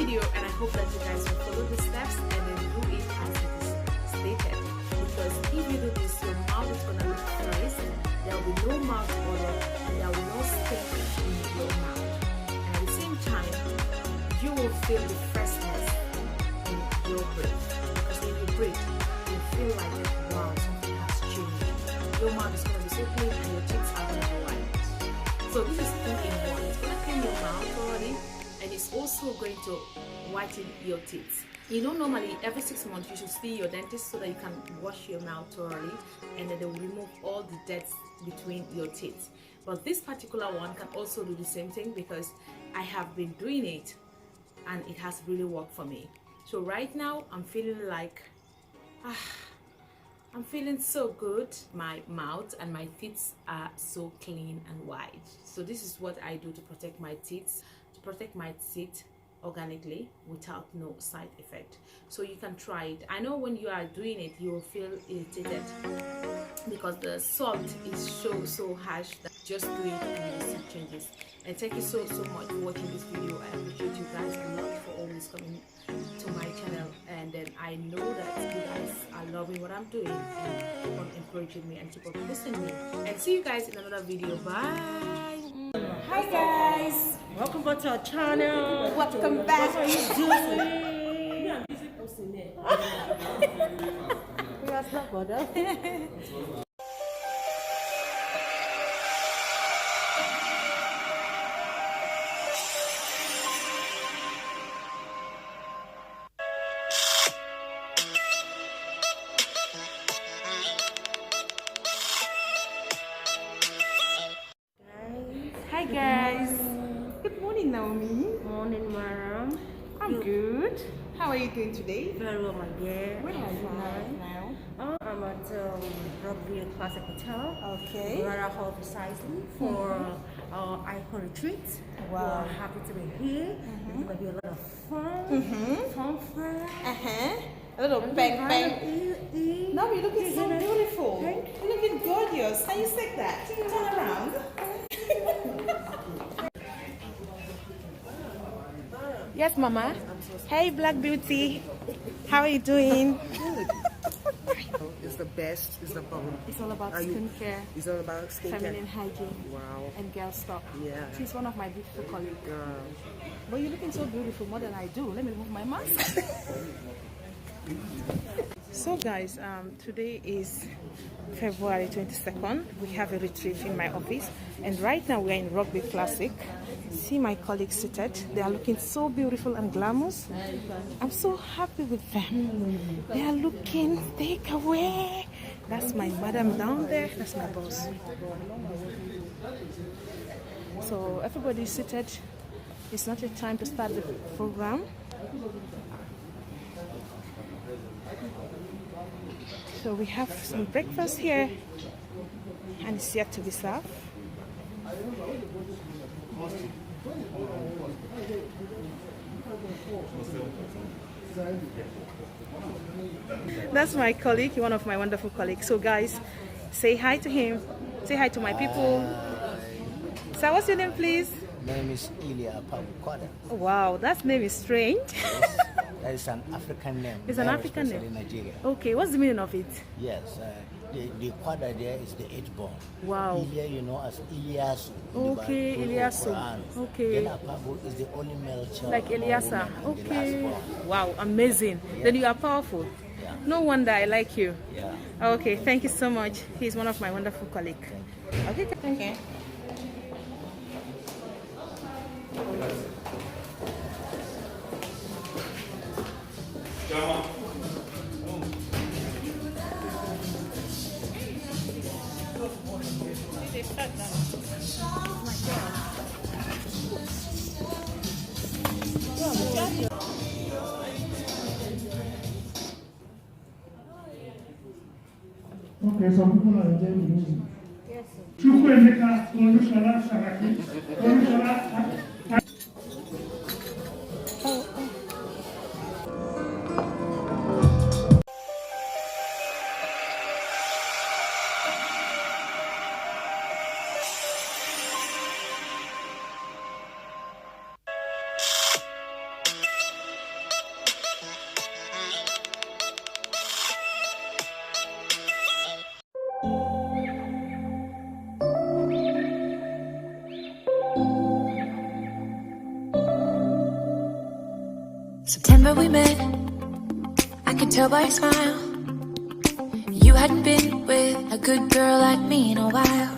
video, and I hope that you guys will follow the steps and then do it as it is stated. Because if you do this, your mouth is gonna look fresh. There will be no mouth odor and there will be no stink in your mouth. And at the same time, you will feel the freshness in your breath. Because when you breathe, you feel like, wow, something has changed. Your mouth is gonna be so clean and your teeth are gonna be white. So this is 2 in 1. It's gonna clean your mouth already, and it's also going to whiten your teeth. You know, normally every 6 months you should see your dentist so that you can wash your mouth thoroughly, and then they will remove all the dirt between your teeth. But this particular one can also do the same thing, because I have been doing it and it has really worked for me. So right now I'm feeling like I'm feeling so good. My mouth and my teeth are so clean and white. So this is what I do to protect my teeth, organically without no side effect. So you can try it. I know when you are doing it you will feel irritated because the salt is so harsh, that just do it and you see changes. And thank you so much for watching this video. I appreciate you guys a lot for always coming to my channel, and then I know that you guys are loving what I'm doing and keep on encouraging me and keep on listening me. And see you guys in another video. Bye. Hi guys, welcome back to our channel. Welcome back. What are you doing? Yeah, I'm busy posting it. We are not bothered. Hi guys. Good morning, Naomi. Morning, madam. I'm good. How are you doing today? Very well, my dear. Where are you right now? I'm at Rugby Classic Hotel. Okay. Rara Hall precisely for our icon retreat. Wow. We're happy to be here. It's going to be a lot of fun. Fun. A little bang bang. No, you're looking so beautiful. You're looking gorgeous. Can you stick that? Turn around. Yes, Mama. Hey, Black Beauty. How are you doing? Good. It's the best. It's the bomb. It's all about skincare. It's all about skincare. Feminine hygiene. Wow. And girl stuff. Yeah. She's one of my beautiful colleagues. Girl. But you're looking so beautiful, more than I do. Let me remove my mask. So guys, today is February 22nd. We have a retreat in my office, and right now we are in Rugby Classic. See my colleagues seated. They are looking so beautiful and glamorous. I'm so happy with them. They are looking take away. That's my madam down there. That's my boss. So everybody is seated. It's not yet time to start the program. So we have some breakfast here, and it's yet to be served. That's my colleague, one of my wonderful colleagues. So guys, say hi to him. Say hi to my people. So what's your name, please? My name is Ilya Pabukwada. Wow, that name is strange. Yes, that is an African name. It's an African name. In Nigeria. Okay, what's the meaning of it? Yes, the Kwada there is the 8th born. Wow. Ilya, you know, as Ilyasu. Okay, Ilyasu. Okay. Then Apabu is the only male child. Like Eliasa. Okay. Wow, amazing. Yeah. Then you are powerful. Yeah. No wonder I like you. Yeah. Okay, thank you so much. He's one of my wonderful colleagues. Okay, thank you. Okay, some people are enjoying the music. Yes, sir. Konuşalar şarkı. Konuşalar. summer we met, I could tell by your smile you hadn't been with a good girl like me in a while.